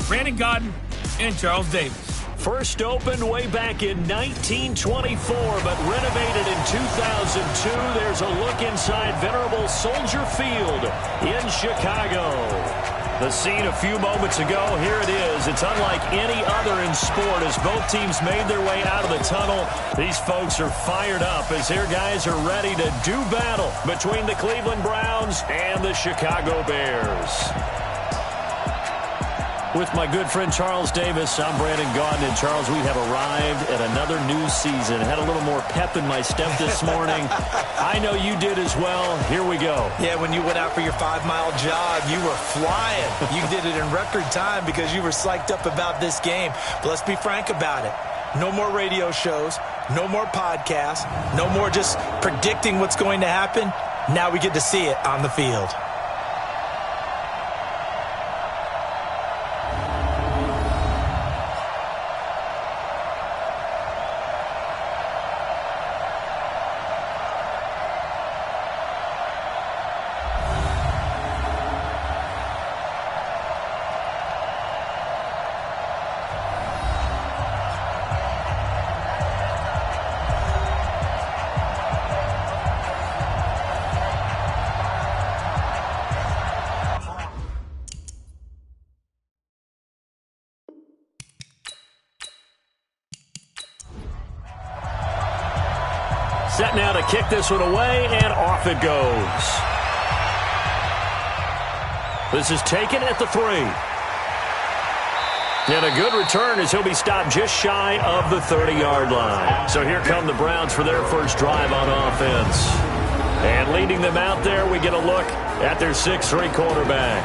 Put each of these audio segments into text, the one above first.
Brandon Gaudin and Charles Davis. First opened way back in 1924, but renovated in 2002. There's a look inside venerable Soldier Field in Chicago. The scene a few moments ago, here it is. It's unlike any other in sport as both teams made their way out of the tunnel. These folks are fired up as their guys are ready to do battle between the Cleveland Browns and the Chicago Bears. With my good friend Charles Davis, I'm Brandon Gaudin. And Charles, we have arrived at another new season. Had a little more pep in my step this morning. I know you did as well. Here we go. Yeah, when you went out for your 5-mile jog, you were flying. You did it in record time because you were psyched up about this game. But let's be frank about it. No more radio shows, no more podcasts, no more just predicting what's going to happen. Now we get to see it on the field. Set now to kick this one away, and off it goes. This is taken at the 3. And a good return as he'll be stopped just shy of the 30-yard line. So here come the Browns for their first drive on offense. And leading them out there, we get a look at their 6'3 quarterback.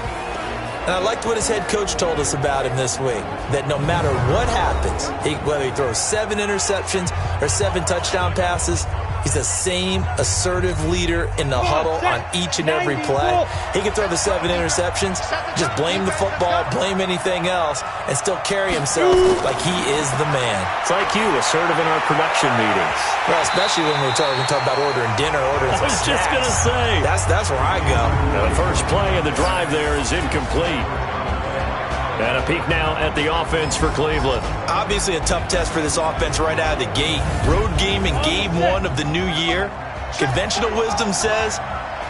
And I liked what his head coach told us about him this week, that no matter what happens, whether he throws 7 interceptions or 7 touchdown passes, he's the same assertive leader in the huddle on each and every play. He can throw the 7 interceptions, just blame the football, blame anything else, and still carry himself like he is the man. It's like you, assertive in our production meetings. Well, especially when we're talking about ordering dinner, ordering some snacks. I was just going to say. That's where I go. The first play of the drive there is incomplete. And a peek now at the offense for Cleveland. Obviously a tough test for this offense right out of the gate. Road game in game 1 of the new year. Conventional wisdom says,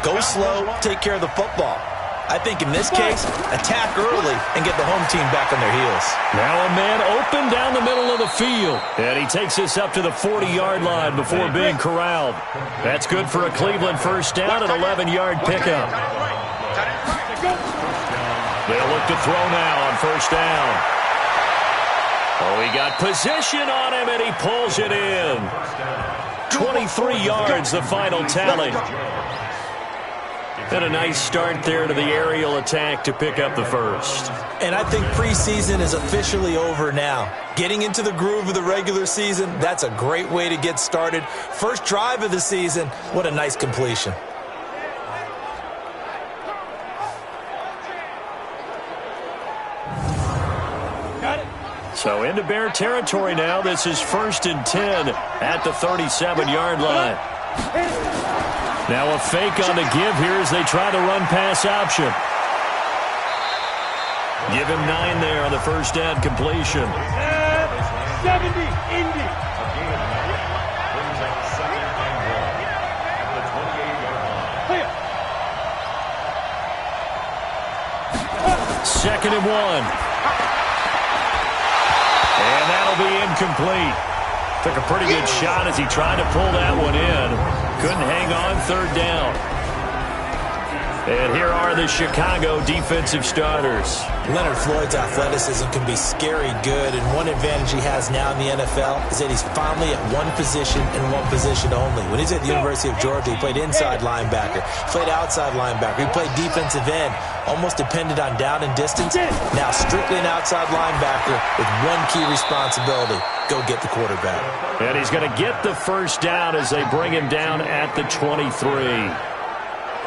go slow, take care of the football. I think in this case, attack early and get the home team back on their heels. Now a man open down the middle of the field. And he takes this up to the 40-yard line before being corralled. That's good for a Cleveland first down, an 11-yard pickup. They'll look to throw now on first down. Oh, he got position on him, and he pulls it in. 23 yards, the final tally. And a nice start there to the aerial attack to pick up the first. And I think preseason is officially over now. Getting into the groove of the regular season, that's a great way to get started. First drive of the season, what a nice completion. So into Bear territory now. This is 1st and 10 at the 37-yard line. Now a fake on the give here as they try to run pass option. Give him 9 there on the first down completion. 70, Indy. Second and 1. And that'll be incomplete. Took a pretty good shot as he tried to pull that one in. Couldn't hang on, 3rd down. And here are the Chicago defensive starters. Leonard Floyd's athleticism can be scary good, and one advantage he has now in the NFL is that he's finally at one position and one position only. When he's at the University of Georgia, he played inside linebacker, played outside linebacker, he played defensive end, almost depended on down and distance. Now strictly an outside linebacker with one key responsibility: go get the quarterback. And he's going to get the first down as they bring him down at the 23.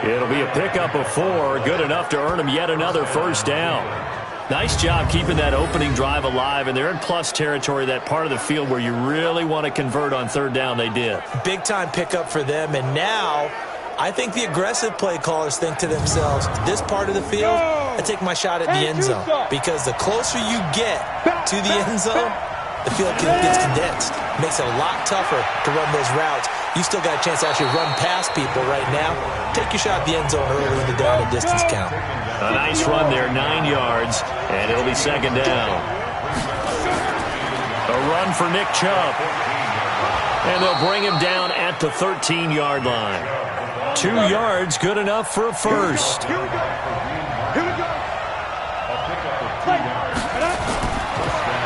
It'll be a pickup of 4, good enough to earn him yet another first down. Nice job keeping that opening drive alive, and they're in plus territory, that part of the field where you really want to convert on 3rd down. They did. Big-time pickup for them, and now I think the aggressive play callers think to themselves, this part of the field, I take my shot at the end zone, because the closer you get to the end zone, the field gets condensed. It makes it a lot tougher to run those routes. You still got a chance to actually run past people right now. Take your shot at the end zone early in the down and distance count. A nice run there, 9 yards, and it'll be second down. A run for Nick Chubb. And they'll bring him down at the 13-yard line. 2 yards, good enough for a first. Here we go.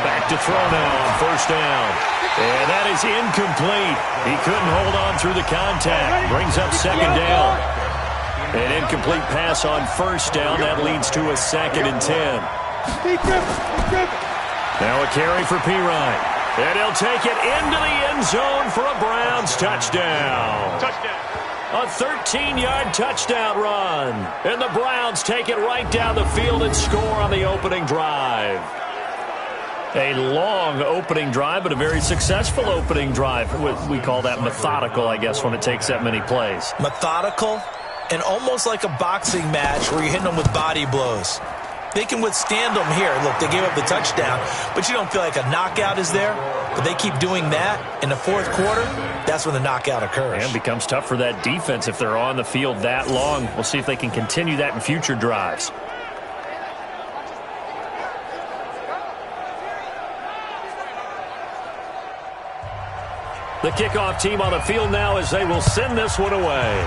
Back to throw now, first down. And that is incomplete. He couldn't hold on through the contact. Brings up second down. An incomplete pass on first down. That leads to a 2nd and 10. Now a carry for Pirine. And he'll take it into the end zone for a Browns touchdown. A 13-yard touchdown run. And the Browns take it right down the field and score on the opening drive. A long opening drive, but a very successful opening drive. We call that methodical, I guess, when it takes that many plays. Methodical and almost like a boxing match where you're hitting them with body blows. They can withstand them here. Look, they gave up the touchdown, but you don't feel like a knockout is there. But they keep doing that in the fourth quarter. That's when the knockout occurs. And it becomes tough for that defense if they're on the field that long. We'll see if they can continue that in future drives. The kickoff team on the field now as they will send this one away.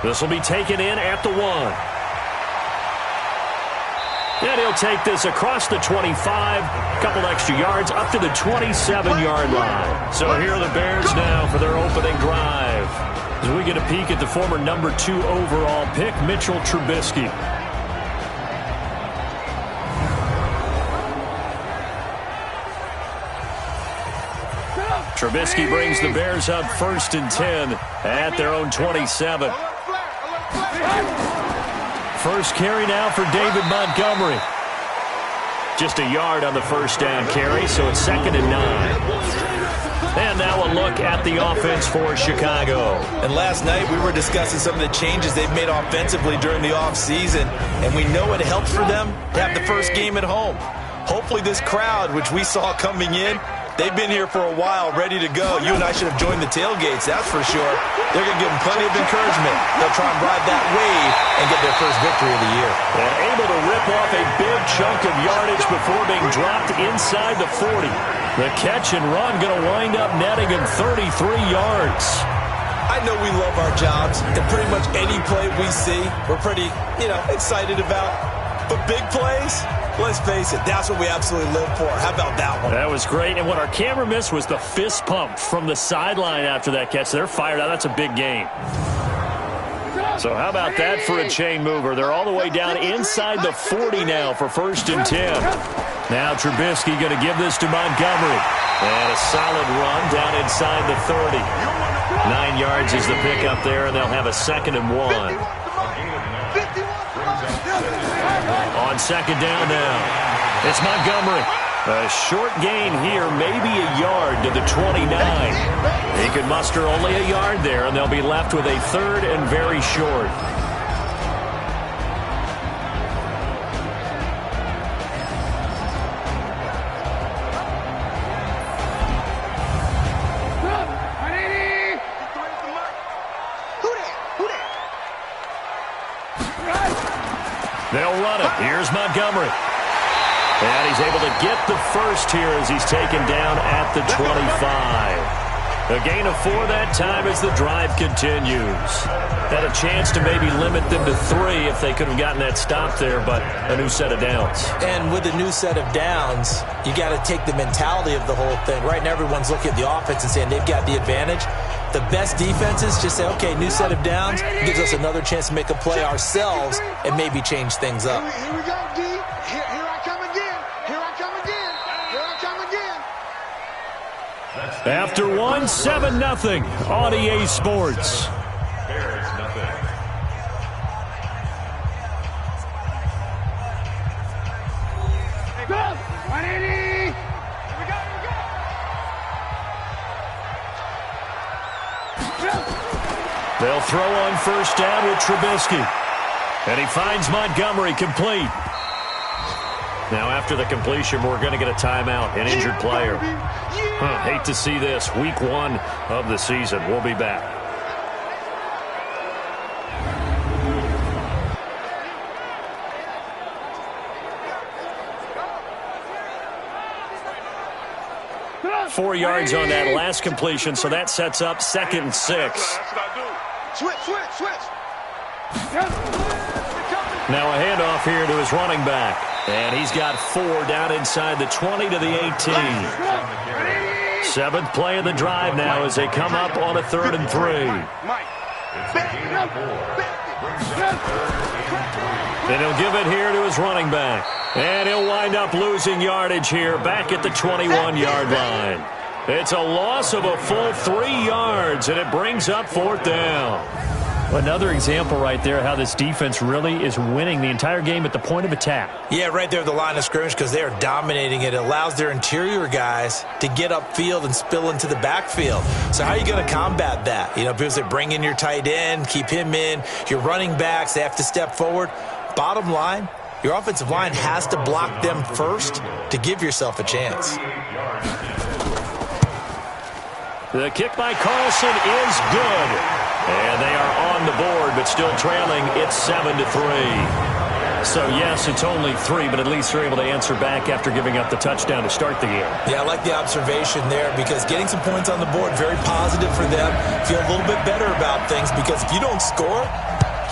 This will be taken in at the 1. And he'll take this across the 25, a couple extra yards, up to the 27-yard line. So here are the Bears now for their opening drive. As we get a peek at the former number 2 overall pick, Mitchell Trubisky. Trubisky brings the Bears up 1st and 10 at their own 27. First carry now for David Montgomery. Just a yard on the first down carry, so it's 2nd and 9. And now a look at the offense for Chicago. And last night we were discussing some of the changes they've made offensively during the offseason, and we know it helps for them to have the first game at home. Hopefully this crowd, which we saw coming in, they've been here for a while, ready to go. You and I should have joined the tailgates, that's for sure. They're going to give them plenty of encouragement. They'll try and ride that wave and get their first victory of the year. And able to rip off a big chunk of yardage before being dropped inside the 40. The catch and run going to wind up netting him 33 yards. I know we love our jobs, and pretty much any play we see, we're pretty, excited about. But big plays, let's face it, that's what we absolutely live for. How about that one? That was great. And what our camera missed was the fist pump from the sideline after that catch. They're fired out. That's a big gain. So how about that for a chain mover? They're all the way down inside the 40 now for 1st and 10. Now Trubisky going to give this to Montgomery. And a solid run down inside the 30. 9 yards is the pickup there, and they'll have a 2nd and 1. On 2nd down now, it's Montgomery. A short gain here, maybe a yard to the 29. He could muster only a yard there, and they'll be left with a 3rd and very short. They'll run it. Here's Montgomery. And he's able to get the first here as he's taken down at the 25. A gain of 4 that time as the drive continues. Had a chance to maybe limit them to 3 if they could have gotten that stop there, but a new set of downs. And with a new set of downs, you got to take the mentality of the whole thing. Right now everyone's looking at the offense and saying they've got the advantage. The best defenses just say, okay, new set of downs, gives us another chance to make a play ourselves and maybe change things up. Here we go, D. Here I come again. Here I come again. Here I come again. After 1, 7-0 on EA Sports. They'll throw on 1st down with Trubisky. And he finds Montgomery complete. Now after the completion, we're going to get a timeout, an injured player. Hate to see this. Week 1 of the season. We'll be back. Four yards on that last completion, so that sets up 2nd and 6. Switch. Now a handoff here to his running back. And he's got 4 down inside the 20 to the 18. 7th play of the drive now as they come up on a 3rd and 3. And he'll give it here to his running back. And he'll wind up losing yardage here back at the 21-yard line. It's a loss of a full 3 yards, and it brings up 4th down. Another example right there how this defense really is winning the entire game at the point of attack. Yeah, right there at the line of scrimmage because they are dominating it. It allows their interior guys to get upfield and spill into the backfield. So how are you going to combat that? You know, because they bring in your tight end, keep him in. Your running backs, they have to step forward. Bottom line, your offensive line has to block them first to give yourself a chance. The kick by Carlson is good. And they are on the board, but still trailing. It's 7-3. So, yes, it's only 3, but at least they're able to answer back after giving up the touchdown to start the game. Yeah, I like the observation there because getting some points on the board, very positive for them. Feel a little bit better about things because if you don't score,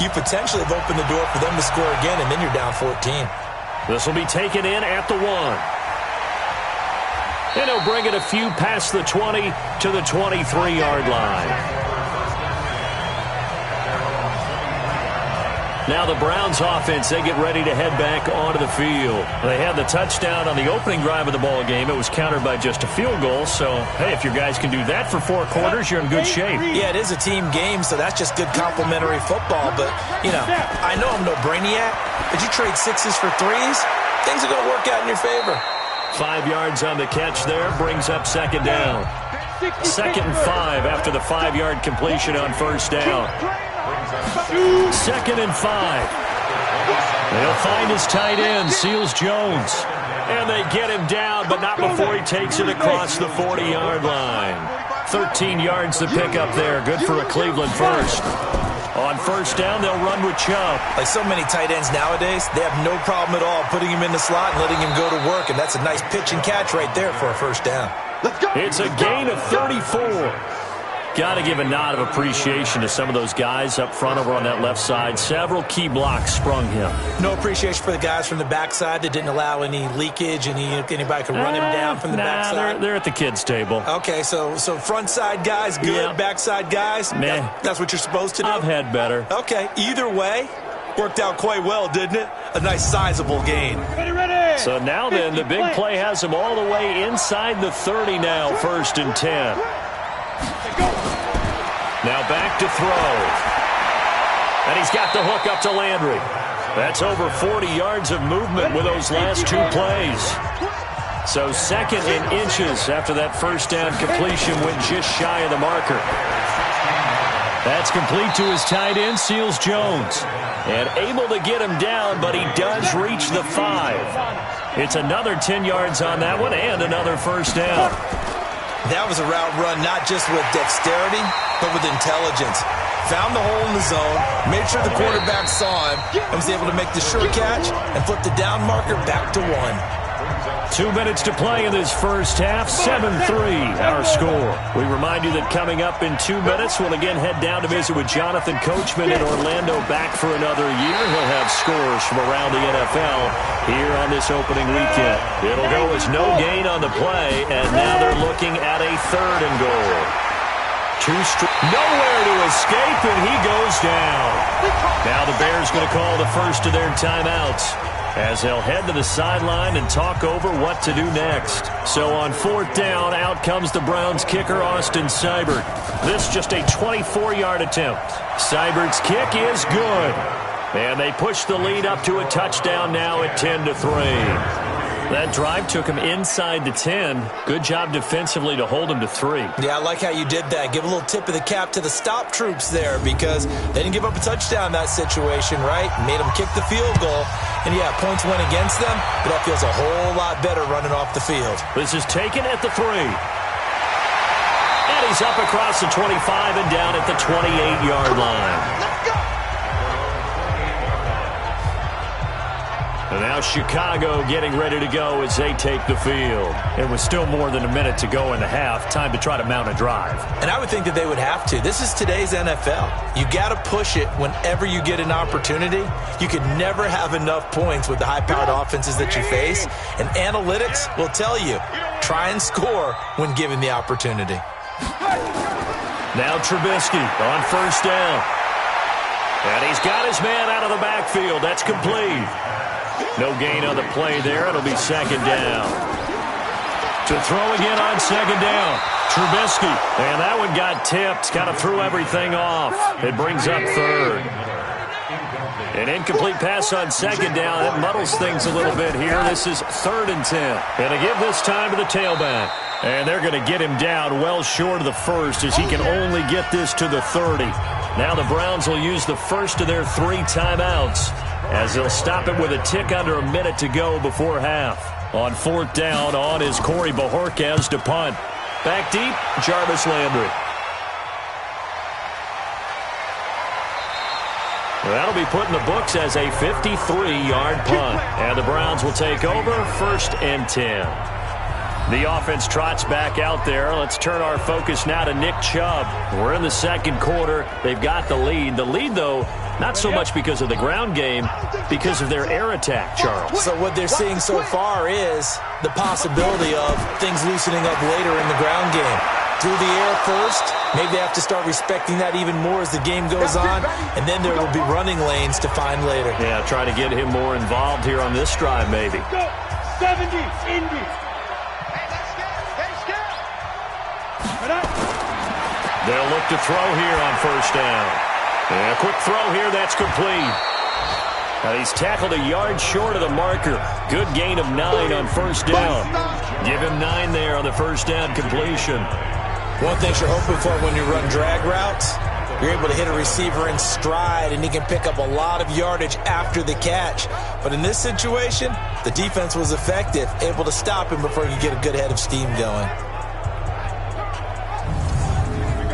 you potentially have opened the door for them to score again, and then you're down 14. This will be taken in at the 1. And he'll bring it a few past the 20 to the 23-yard line. Now the Browns offense, they get ready to head back onto the field. They had the touchdown on the opening drive of the ball game. It was countered by just a field goal. So, hey, if your guys can do that for 4 quarters, you're in good shape. Yeah, it is a team game, so that's just good complementary football. But, you know, I know I'm no brainiac, but you trade 6s for 3s, things are going to work out in your favor. 5 yards on the catch there, brings up 2nd down. 2nd and 5 after the 5-yard completion on 1st down. 2nd and 5. They'll find his tight end, Seals Jones. And they get him down, but not before he takes it across the 40-yard line. 13 yards to pick up there. Good for a Cleveland first. On 1st down, they'll run with Chubb. Like so many tight ends nowadays, they have no problem at all putting him in the slot and letting him go to work. And that's a nice pitch and catch right there for a 1st down. It's a gain of 34. Got to give a nod of appreciation to some of those guys up front over on that left side. Several key blocks sprung him. No appreciation for the guys from the backside that didn't allow any leakage, anybody could run him down from the backside. They're at the kids' table. Okay, so front side guys good, yeah. Backside guys, that's what you're supposed to do? I've had better. Okay, either way, worked out quite well, didn't it? A nice sizable gain. Ready. So now then, the big play has them all the way inside the 30 now, 1st and 10. Now back to throw. And he's got the hook up to Landry. That's over 40 yards of movement with those last 2 plays. So 2nd and inches after that 1st down completion went just shy of the marker. That's complete to his tight end, Seals Jones. And able to get him down, but he does reach the 5. It's another 10 yards on that one and another 1st down. That was a route run not just with dexterity, but with intelligence. Found the hole in the zone, made sure the quarterback saw him, and was able to make the sure catch and flip the down marker back to 1. 2 minutes to play in this 1st half. 7-3 our score. We remind you that coming up in 2 minutes, we'll again head down to visit with Jonathan Coachman in Orlando, back for another year. He'll have scores from around the NFL here on this opening weekend. It'll go as no gain on the play, and now they're looking at a 3rd and goal. Nowhere to escape, and he goes down. Now the Bears going to call the first of their timeouts as they'll head to the sideline and talk over what to do next. So on 4th down, out comes the Browns kicker, Austin Seibert. This just a 24-yard attempt. Seibert's kick is good. And they push the lead up to a touchdown now at 10-3. That drive took him inside the 10. Good job defensively to hold him to 3. Yeah, I like how you did that. Give a little tip of the cap to the stop troops there because they didn't give up a touchdown in that situation, right? Made them kick the field goal. And, yeah, points went against them, but that feels a whole lot better running off the field. This is taken at the 3. And he's up across the 25 and down at the 28-yard line. Let's go. And now Chicago getting ready to go as they take the field. It was still more than a minute to go in the half. Time to try to mount a drive. And I would think that they would have to. This is today's NFL. You got to push it whenever you get an opportunity. You can never have enough points with the high-powered offenses that you face. And analytics will tell you, try and score when given the opportunity. Now Trubisky on first down. And he's got his man out of the backfield. That's complete. No gain on the play there. It'll be second down. To throw again on second down. Trubisky. And that one got tipped. Kind of threw everything off. It brings up third. An incomplete pass on second down. That muddles things a little bit here. This is 3rd and 10. And to give this time to the tailback. And they're going to get him down well short of the first as he can only get this to the 30. Now the Browns will use the first of their 3 timeouts as they'll stop it with a tick under a minute to go before half. On 4th down, on is Corey Bojorquez to punt. Back deep, Jarvis Landry. That'll be put in the books as a 53-yard punt. And the Browns will take over 1st and 10. The offense trots back out there. Let's turn our focus now to Nick Chubb. We're in the second quarter. They've got the lead. The lead, though, not so much because of the ground game, because of their air attack, Charles. So what they're seeing so far is the possibility of things loosening up later in the ground game. Through the air first, maybe they have to start respecting that even more as the game goes on, and then there will be running lanes to find later. Yeah, try to get him more involved here on this drive, maybe. Go. 70, Indy. They'll look to throw here on first down. And a quick throw here, that's complete. Now he's tackled a yard short of the marker. Good gain of 9 on first down. Give him 9 there on the first down completion. One thing you're hoping for when you run drag routes, you're able to hit a receiver in stride, and he can pick up a lot of yardage after the catch. But in this situation, the defense was effective, able to stop him before he could get a good head of steam going.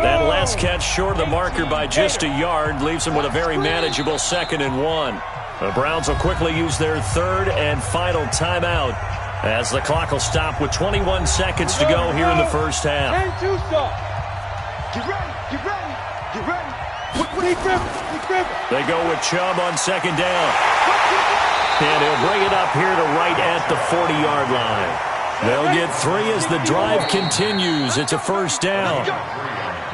That last catch short of the marker by just a yard leaves him with a very manageable 2nd and 1. The Browns will quickly use their 3rd and final timeout as the clock will stop with 21 seconds to go here in the first half. Get ready, get ready, get ready. They go with Chubb on 2nd down. And he'll bring it up here to right at the 40-yard line. They'll get 3 as the drive continues. It's a first down.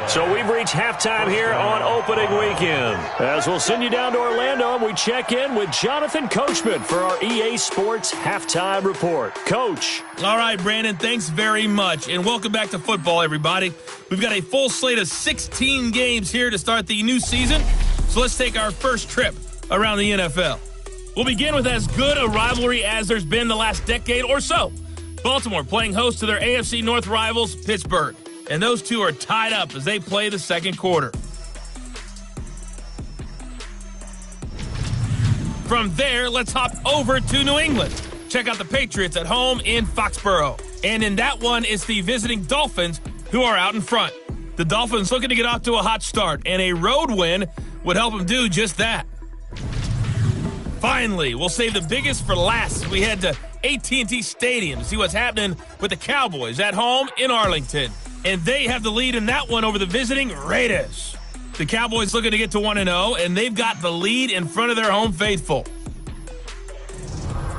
So we've reached halftime here on opening weekend. As we'll send you down to Orlando, and we check in with Jonathan Coachman for our EA Sports Halftime Report. Coach. All right, Brandon, thanks very much. And welcome back to football, everybody. We've got a full slate of 16 games here to start the new season. So let's take our first trip around the NFL. We'll begin with as good a rivalry as there's been the last decade or so. Baltimore playing host to their AFC North rivals, Pittsburgh. And those two are tied up as they play the second quarter. From there, let's hop over to New England. Check out the Patriots at home in Foxborough. And in that one, it's the visiting Dolphins who are out in front. The Dolphins looking to get off to a hot start, and a road win would help them do just that. Finally, we'll save the biggest for last as we head to AT&T Stadium to see what's happening with the Cowboys at home in Arlington. And they have the lead in that one over the visiting Raiders. The Cowboys looking to get to 1-0, and they've got the lead in front of their home faithful.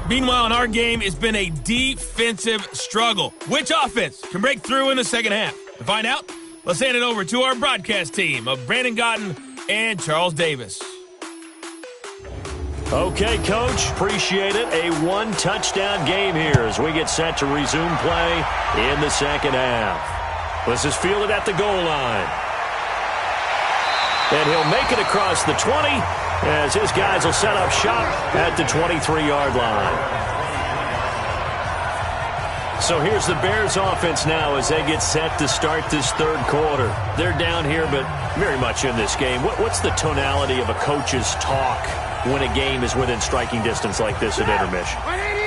Meanwhile, in our game, it's been a defensive struggle. Which offense can break through in the second half? To find out, let's hand it over to our broadcast team of Brandon Gotten and Charles Davis. Okay, Coach, appreciate it. A 1-touchdown game here as we get set to resume play in the second half. This is fielded at the goal line. And he'll make it across the 20 as his guys will set up shop at the 23-yard line. So here's the Bears offense now as they get set to start this third quarter. They're down here, but very much in this game. What's the tonality of a coach's talk when a game is within striking distance like this at intermission?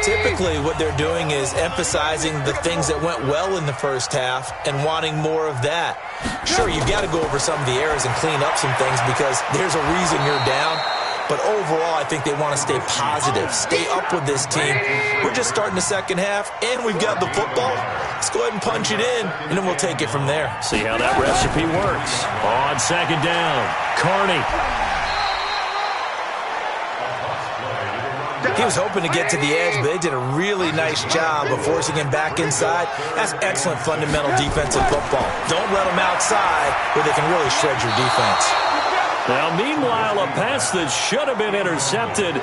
Typically, what they're doing is emphasizing the things that went well in the first half and wanting more of that. Sure, you've got to go over some of the errors and clean up some things because there's a reason you're down. But overall, I think they want to stay positive, stay up with this team. We're just starting the second half, and we've got the football. Let's go ahead and punch it in, and then we'll take it from there. See how that recipe works. On second down, Carney. He was hoping to get to the edge, but they did a really nice job of forcing him back inside. That's excellent fundamental defensive football. Don't let them outside where they can really shred your defense. Now, meanwhile, a pass that should have been intercepted,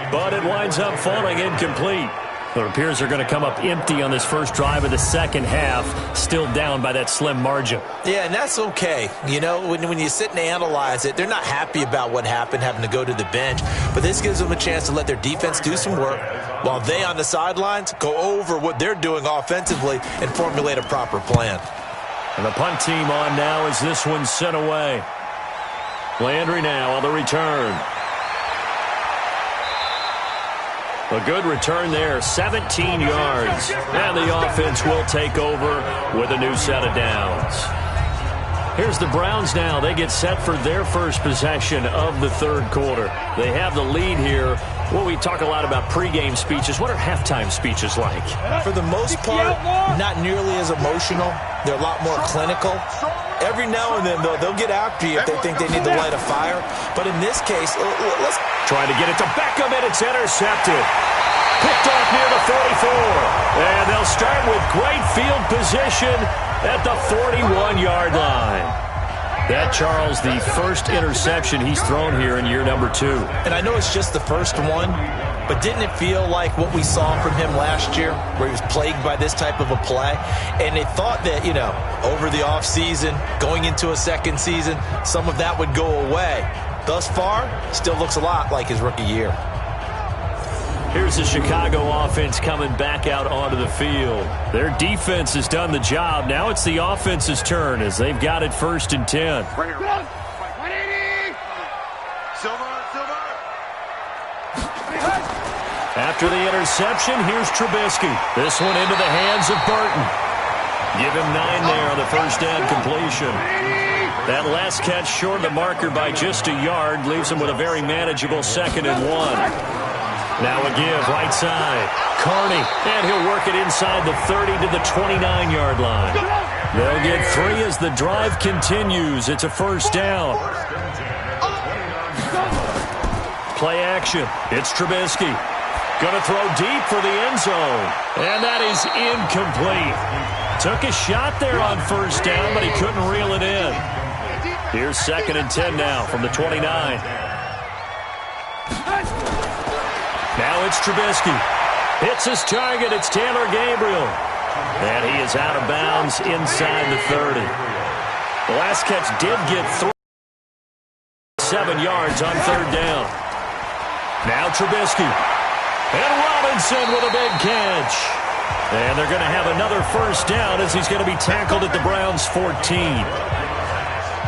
but it winds up falling incomplete. It appears they're going to come up empty on this first drive of the second half, still down by that slim margin. Yeah, and that's okay. You know, when you sit and analyze it, they're not happy about what happened, having to go to the bench. But this gives them a chance to let their defense do some work while they on the sidelines go over what they're doing offensively and formulate a proper plan. And the punt team on now as this one's sent away. Landry now on the return. A good return there, 17 yards. And the offense will take over with a new set of downs. Here's the Browns now. They get set for their first possession of the third quarter. They have the lead here. Well, we talk a lot about pregame speeches. What are halftime speeches like? For the most part, not nearly as emotional. They're a lot more clinical. Every now and then, they'll get after you if they think they need to light a fire. But in this case, let's try to get it to Beckham, and it's intercepted. Picked off near the 44. And they'll start with great field position at the 41-yard line. That, Charles, the first interception he's thrown here in year number 2. And I know it's just the first one, but didn't it feel like what we saw from him last year, where he was plagued by this type of a play? And they thought that, you know, over the offseason, going into a second season, some of that would go away. Thus far, still looks a lot like his rookie year. Here's the Chicago offense coming back out onto the field. Their defense has done the job. Now it's the offense's turn as they've got it 1st and 10. After the interception, here's Trubisky. This one into the hands of Burton. Give him 9 there on the first down completion. That last catch short of the marker by just a yard leaves him with a very manageable 2nd and 1. Now a give, right side. Carney, and he'll work it inside the 30 to the 29-yard line. They'll get 3 as the drive continues. It's a first down. Play action. It's Trubisky. Going to throw deep for the end zone. And that is incomplete. Took a shot there on first down, but he couldn't reel it in. Here's 2nd and 10 now from the 29. Now it's Trubisky. Hits his target. It's Taylor Gabriel. And he is out of bounds inside the 30. The last catch did get 7 yards on 3rd down. Now Trubisky. And Robinson with a big catch. And they're going to have another first down as he's going to be tackled at the Browns' 14.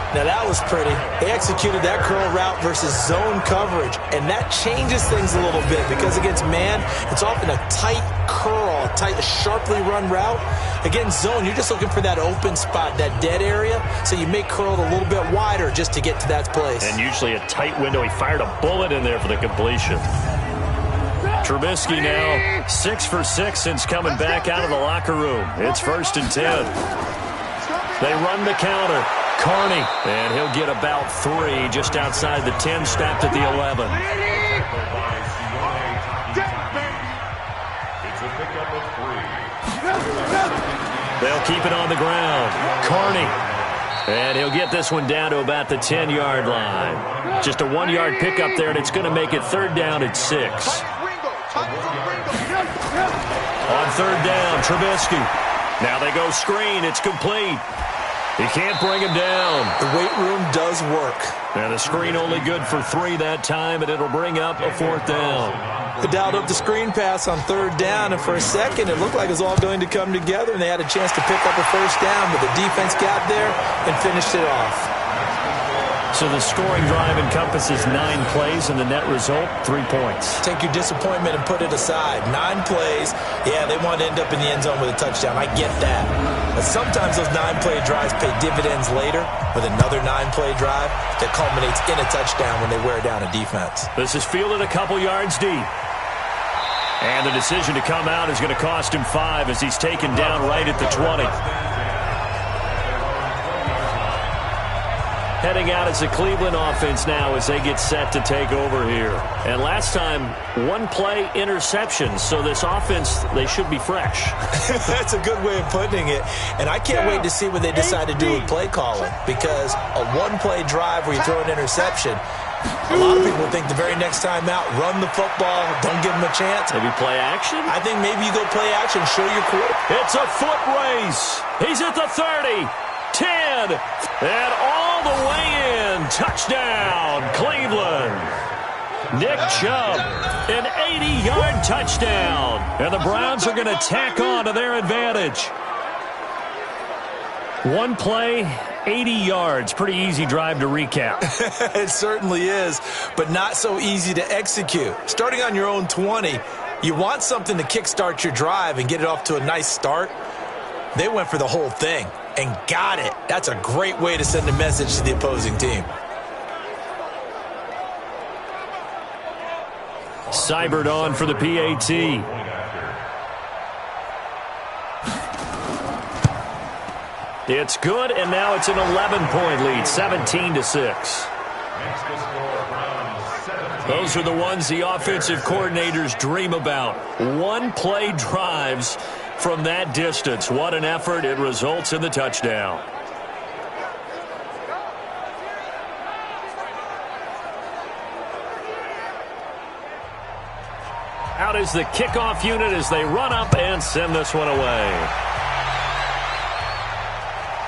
Now that was pretty. They executed that curl route versus zone coverage, and that changes things a little bit because against man, it's often a tight curl, a sharply run route. Against zone, you're just looking for that open spot, that dead area, so you make curl a little bit wider just to get to that place. And usually a tight window. He fired a bullet in there for the completion. Trubisky now 6 for 6 since coming back out of the locker room. It's 1st and 10. They run the counter. Carney, and he'll get about 3 just outside the 10, stopped at the 11. They'll keep it on the ground. Carney, and he'll get this one down to about the 10-yard line. Just a 1-yard pickup there, and it's going to make it 3rd down at 6. On 3rd down, Trubisky. Now they go screen. It's complete. He can't bring him down. The weight room does work. And the screen only good for 3 that time, and it'll bring up a 4th down. They dialed up the screen pass on 3rd down, and for a second it looked like it was all going to come together, and they had a chance to pick up a 1st down, but the defense got there and finished it off. So the scoring drive encompasses 9 plays, and the net result, 3 points. Take your disappointment and put it aside. 9 plays. Yeah, they want to end up in the end zone with a touchdown. I get that. But sometimes those 9-play drives pay dividends later with another 9-play drive that culminates in a touchdown when they wear down a defense. This is fielded a couple yards deep. And the decision to come out is going to cost him 5 as he's taken down right at the 20. Heading out as the Cleveland offense now as they get set to take over here. And last time, 1-play interception. So this offense, they should be fresh. That's a good way of putting it. And I can't wait to see what they decide to do with play calling. Because a 1-play drive where you throw an interception, a lot of people think the very next time out, run the football, don't give them a chance. Maybe play action? I think maybe you go play action, show your quarterback. It's a foot race. He's at the 30. 10, and all the way in. Touchdown, Cleveland. Nick Chubb, an 80-yard touchdown. And the Browns are going to tack on to their advantage. 1 play, 80 yards. Pretty easy drive to recap. It certainly is, but not so easy to execute. Starting on your own 20, you want something to kickstart your drive and get it off to a nice start. They went for the whole thing and got it. That's a great way to send a message to the opposing team. Seibert on for the PAT. It's good, and now it's an 11-point lead, 17-6. Those are the ones the offensive coordinators dream about. 1-play drives from that distance. What an effort. It results in the touchdown. Out is the kickoff unit as they run up and send this one away.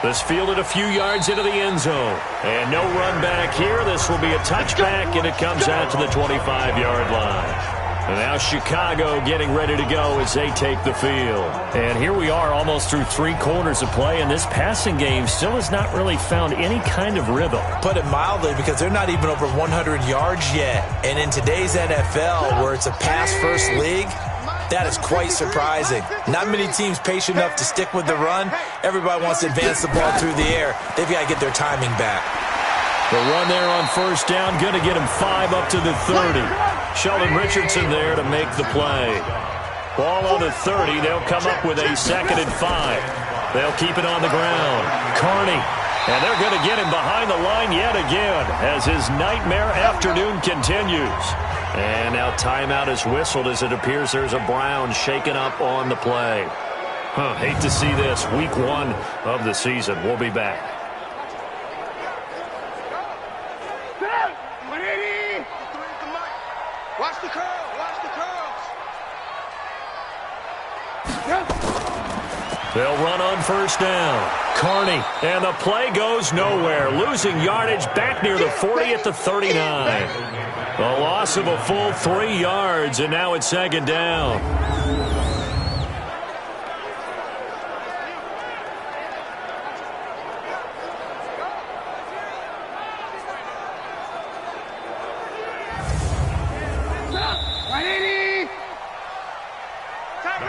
This fielded a few yards into the end zone. And no run back here. This will be a touchback, and it comes out to the 25-yard line. And now Chicago getting ready to go as they take the field. And here we are almost through 3 quarters of play, and this passing game still has not really found any kind of rhythm. Put it mildly, because they're not even over 100 yards yet. And in today's NFL, where it's a pass-first league, that is quite surprising. Not many teams patient enough to stick with the run. Everybody wants to advance the ball through the air. They've got to get their timing back. The run there on 1st down, going to get him 5 up to the 30. Sheldon Richardson there to make the play. Ball on the 30. They'll come up with a 2nd and 5. They'll keep it on the ground. Carney. And they're going to get him behind the line yet again as his nightmare afternoon continues. And now timeout is whistled as it appears there's a Brown shaken up on the play. Hate to see this. Week 1 of the season. We'll be back. Watch the curl. Watch the curls. They'll run on 1st down. Carney. And the play goes nowhere. Losing yardage back near the 40 at the 39. A loss of a full 3 yards, and now it's 2nd down.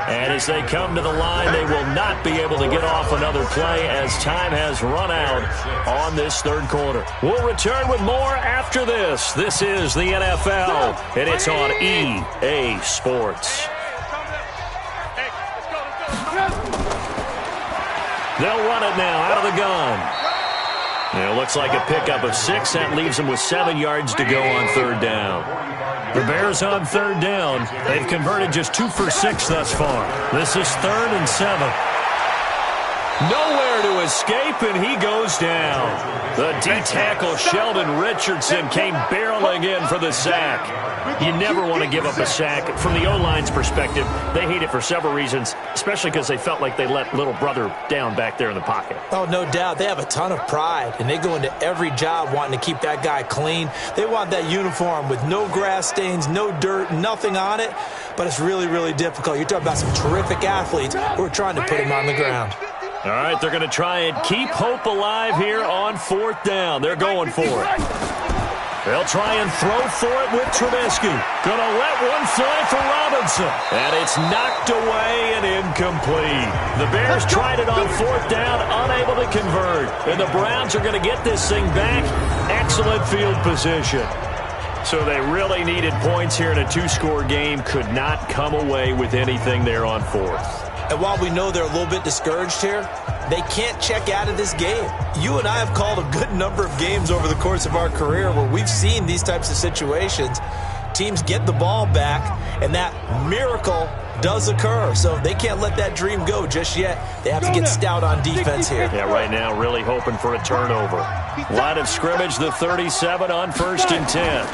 And as they come to the line, they will not be able to get off another play as time has run out on this 3rd quarter. We'll return with more after this. This is the NFL, and it's on EA Sports. They'll run it now out of the gun. And it looks like a pickup of 6. That leaves them with 7 yards to go on 3rd down. The Bears on 3rd down. They've converted just 2 for 6 thus far. This is 3rd and 7. Nowhere to escape, and he goes down. The D-tackle Sheldon Richardson came barreling in for the sack. You never want to give up a sack. From the O-line's perspective, they hate it for several reasons, especially because they felt like they let little brother down back there in the pocket. Oh, no doubt. They have a ton of pride, and they go into every job wanting to keep that guy clean. They want that uniform with no grass stains, no dirt, nothing on it, but it's really, really difficult. You're talking about some terrific athletes who are trying to put him on the ground. All right, they're going to try and keep hope alive here on 4th down. They're going for it. They'll try and throw for it with Trubisky. Going to let one fly for Robinson. And it's knocked away and incomplete. The Bears tried it on 4th down, unable to convert. And the Browns are going to get this thing back. Excellent field position. So they really needed points here in a 2-score game. Could not come away with anything there on 4th. And while we know they're a little bit discouraged here, they can't check out of this game. You and I have called a good number of games over the course of our career where we've seen these types of situations. Teams get the ball back, and that miracle does occur. So they can't let that dream go just yet. They have to get stout on defense here. Yeah, right now really hoping for a turnover. Line of scrimmage, the 37 on 1st and 10.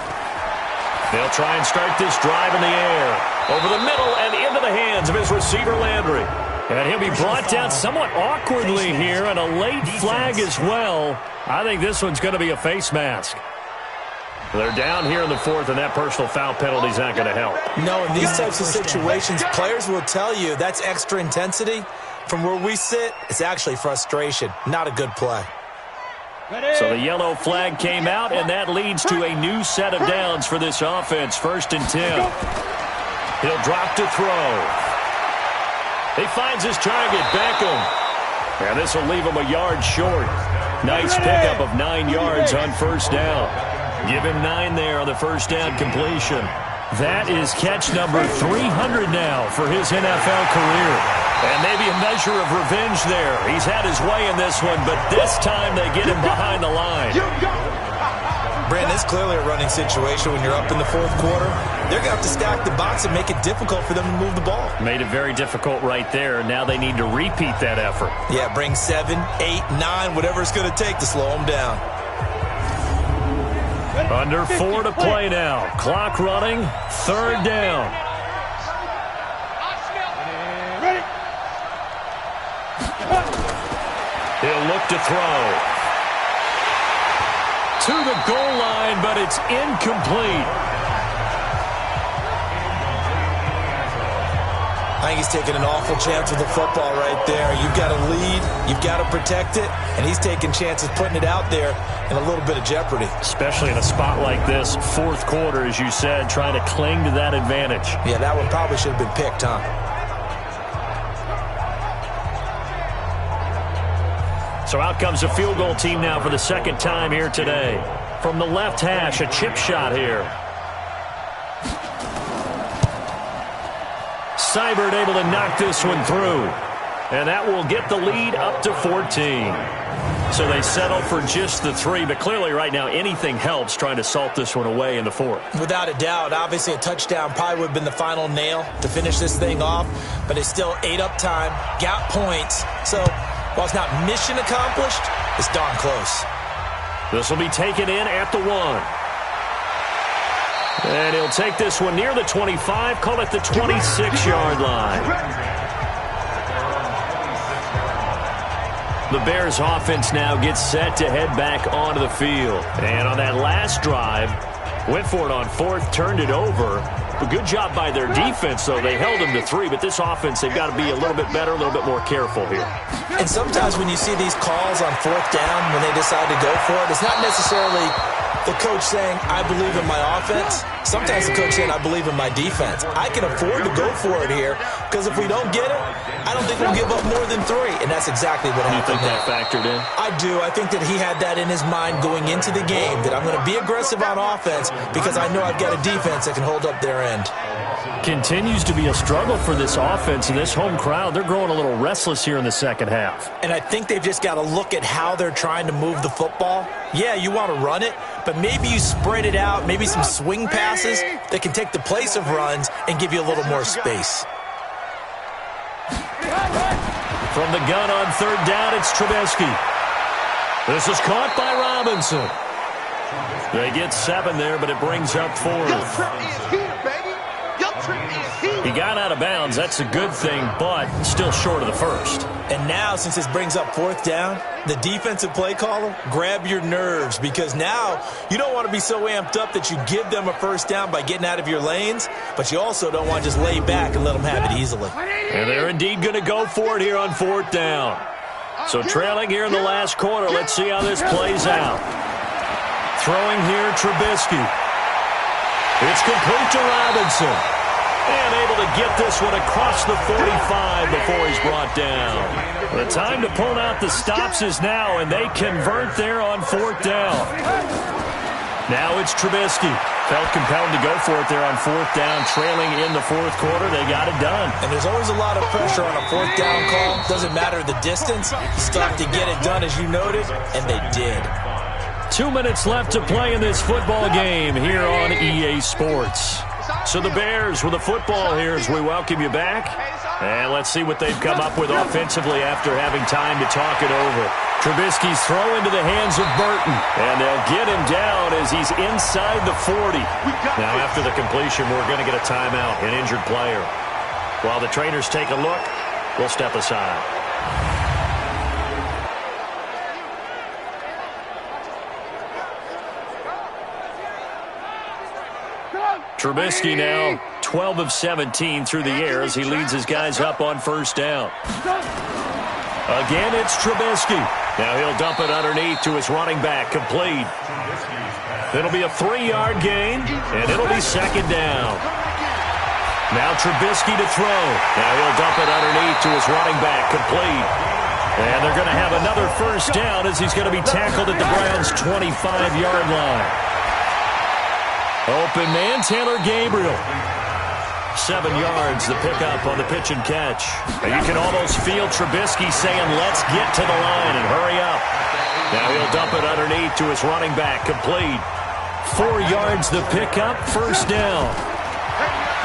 They'll try and start this drive in the air. Over the middle and into the hands of his receiver, Landry. And he'll be brought down somewhat awkwardly here, and a late flag as well. I think this one's going to be a face mask. They're down here in the 4th, and that personal foul penalty is not going to help. No, in these types of situations, players will tell you that's extra intensity. From where we sit, it's actually frustration. Not a good play. So the yellow flag came out, and that leads to a new set of downs for this offense. 1st and 10. He'll drop to throw. He finds his target, Beckham. And this will leave him a yard short. Nice pickup of 9 yards on 1st down. Give him 9 there on the 1st down completion. That is catch number 300 now for his NFL career. And maybe a measure of revenge there. He's had his way in this one, but this time they get him behind the line. Brandon, it's clearly a running situation when you're up in the 4th quarter. They're going to have to stack the box and make it difficult for them to move the ball. Made it very difficult right there. Now they need to repeat that effort. Yeah, bring 7, 8, 9, whatever it's going to take to slow them down. Under 4 to play now. Clock running. 3rd down. He'll look to throw. To the goal line, but it's incomplete. I think he's taking an awful chance with the football right there. You've got to lead, you've got to protect it, and he's taking chances putting it out there in a little bit of jeopardy. Especially in a spot like this, 4th quarter, as you said, trying to cling to that advantage. Yeah, that one probably should have been picked, huh? So out comes the field goal team now for the 2nd time here today. From the left hash, a chip shot here. Seibert able to knock this one through. And that will get the lead up to 14. So they settle for just the 3, but clearly right now anything helps trying to salt this one away in the 4th. Without a doubt, obviously a touchdown probably would have been the final nail to finish this thing off, but it's still ate up time, got points. So while it's not mission accomplished, it's darn close. This will be taken in at the 1. And he'll take this one near the 25, call it the 26-yard line. The Bears offense now gets set to head back onto the field. And on that last drive, went for it on 4th, turned it over. A good job by their defense, though. They held them to 3, but this offense, they've got to be a little bit better, a little bit more careful here. And sometimes when you see these calls on 4th down, when they decide to go for it, it's not necessarily the coach saying, I believe in my offense. Sometimes the coach saying, I believe in my defense. I can afford to go for it here because if we don't get it, I don't think we'll give up more than 3. And that's exactly what happened. You think that factored in? I do. I think that he had that in his mind going into the game, that I'm going to be aggressive on offense because I know I've got a defense that can hold up their end. Continues to be a struggle for this offense and this home crowd. They're growing a little restless here in the 2nd half. And I think they've just got to look at how they're trying to move the football. Yeah, you want to run it, but maybe you spread it out, maybe some swing passes that can take the place of runs and give you a little more space. From the gun on third down, it's Trubisky. This is caught by Robinson. They get 7 there, but it brings up 4. Your trip is here, baby. Your trip is here. He got out of bounds. That's a good thing, but still short of the first. And now, since this brings up 4th down, the defensive play caller, grab your nerves, because now you don't want to be so amped up that you give them a first down by getting out of your lanes, but you also don't want to just lay back and let them have it easily. And they're indeed going to go for it here on 4th down. So trailing here in the last quarter, let's see how this plays out. Throwing here, Trubisky. It's complete to Robinson. And able to get this one across the 45 before he's brought down. The time to pull out the stops is now, and they convert there on 4th down. Now it's Trubisky. Felt compelled to go for it there on 4th down, trailing in the 4th quarter. They got it done. And there's always a lot of pressure on a 4th down call. Doesn't matter the distance. You start to get it done, as you noted, and they did. 2 minutes left to play in this football game here on EA Sports. So the Bears with the football here as we welcome you back. And let's see what they've come up with offensively after having time to talk it over. Trubisky's throw into the hands of Burton. And they'll get him down as he's inside the 40. Now after the completion, we're going to get a timeout, an injured player. While the trainers take a look, we'll step aside. Trubisky now 12 of 17 through the air as he leads his guys up on first down. Again, it's Trubisky. Now he'll dump it underneath to his running back, complete. It'll be a 3-yard gain, and it'll be second down. Now Trubisky to throw. Now he'll dump it underneath to his running back, complete. And they're going to have another first down as he's going to be tackled at the Browns' 25-yard line. Open man, Taylor Gabriel. 7 yards, the pickup on the pitch and catch. And you can almost feel Trubisky saying, let's get to the line and hurry up. Now he'll dump it underneath to his running back, complete. 4 yards, the pickup, first down.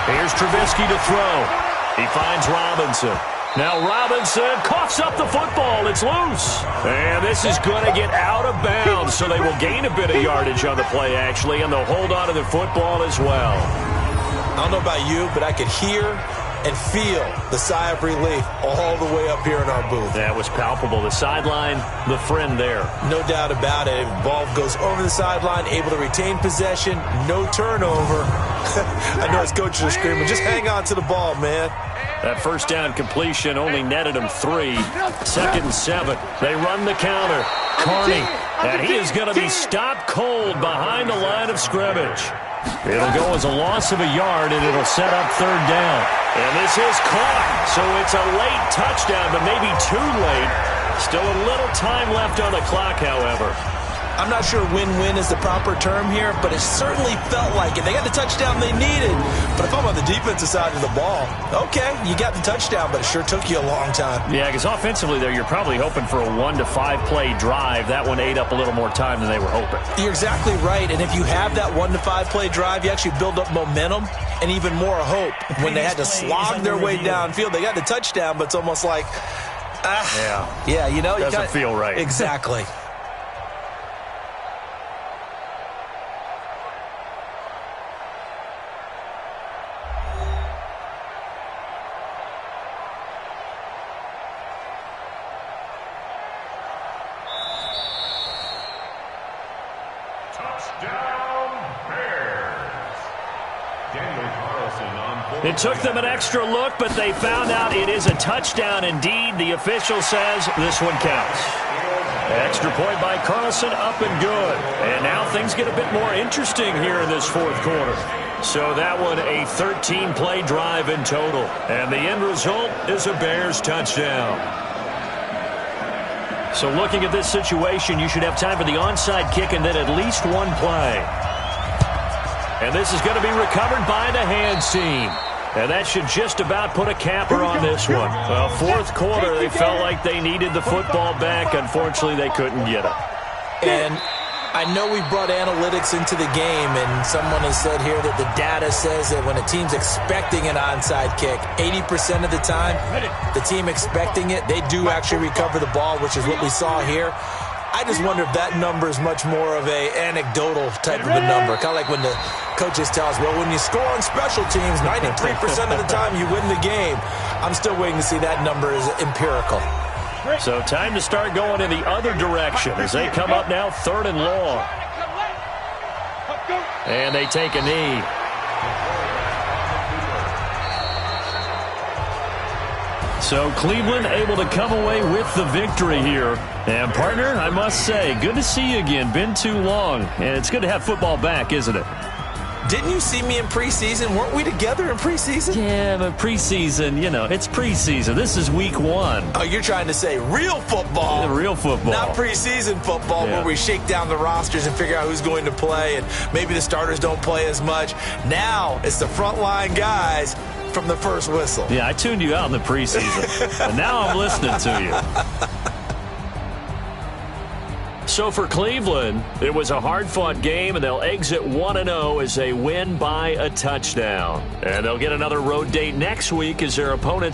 Here's Trubisky to throw. He finds Robinson. Now Robinson coughs up the football. It's loose. And this is going to get out of bounds, so they will gain a bit of yardage on the play, actually, and they'll hold on to the football as well. I don't know about you, but I could hear and feel the sigh of relief all the way up here in our booth. That was palpable. The sideline, the friend there. No doubt about it. The ball goes over the sideline, able to retain possession, no turnover. I know his coaches are screaming, just hang on to the ball, man. That first down completion only netted him 3. 2nd and 7. They run the counter. Carney. And he is going to be stopped cold behind the line of scrimmage. It'll go as a loss of a yard, and it'll set up 3rd down. And this is caught. So it's a late touchdown, but maybe too late. Still a little time left on the clock, however. I'm not sure win-win is the proper term here, but it certainly felt like it. They got the touchdown they needed. But if I'm on the defensive side of the ball, okay, you got the touchdown, but it sure took you a long time. Yeah, because offensively there, you're probably hoping for a 1 to 5 play drive. That one ate up a little more time than they were hoping. You're exactly right, and if you have that 1 to 5 play drive, you actually build up momentum and even more hope. When they had to slog their way downfield, they got the touchdown, but it's almost like, yeah, you know. Doesn't feel right. Exactly. It took them an extra look, but they found out it is a touchdown indeed. The official says this one counts. Extra point by Carlson, up and good. And now things get a bit more interesting here in this 4th quarter. So that one a 13-play drive in total. And the end result is a Bears touchdown. So looking at this situation, you should have time for the onside kick and then at least one play. And this is going to be recovered by the hands team. And that should just about put a capper on this one. Well, 4th quarter, they felt like they needed the football back. Unfortunately, they couldn't get it. And I know we brought analytics into the game, and someone has said here that the data says that when a team's expecting an onside kick, 80% of the time, the team expecting it, they do actually recover the ball, which is what we saw here. I just wonder if that number is much more of a anecdotal type of a number. Kind of like when the coaches tell us, well, when you score on special teams, 93% of the time you win the game. I'm still waiting to see that number is empirical. So time to start going in the other direction as they come up now 3rd and long. And they take a knee. So Cleveland able to come away with the victory here. And partner, I must say, good to see you again. Been too long. And it's good to have football back, isn't it? Didn't you see me in preseason? Weren't we together in preseason? Yeah, but preseason, you know, it's preseason. This is week 1. Oh, you're trying to say real football. Yeah, real football. Not preseason football where we shake down the rosters and figure out who's going to play, and maybe the starters don't play as much. Now it's the frontline guys from the first whistle. Yeah, I tuned you out in the preseason, and now I'm listening to you. So for Cleveland, it was a hard-fought game, and they'll exit 1-0 as they win by a touchdown. And they'll get another road date next week as their opponent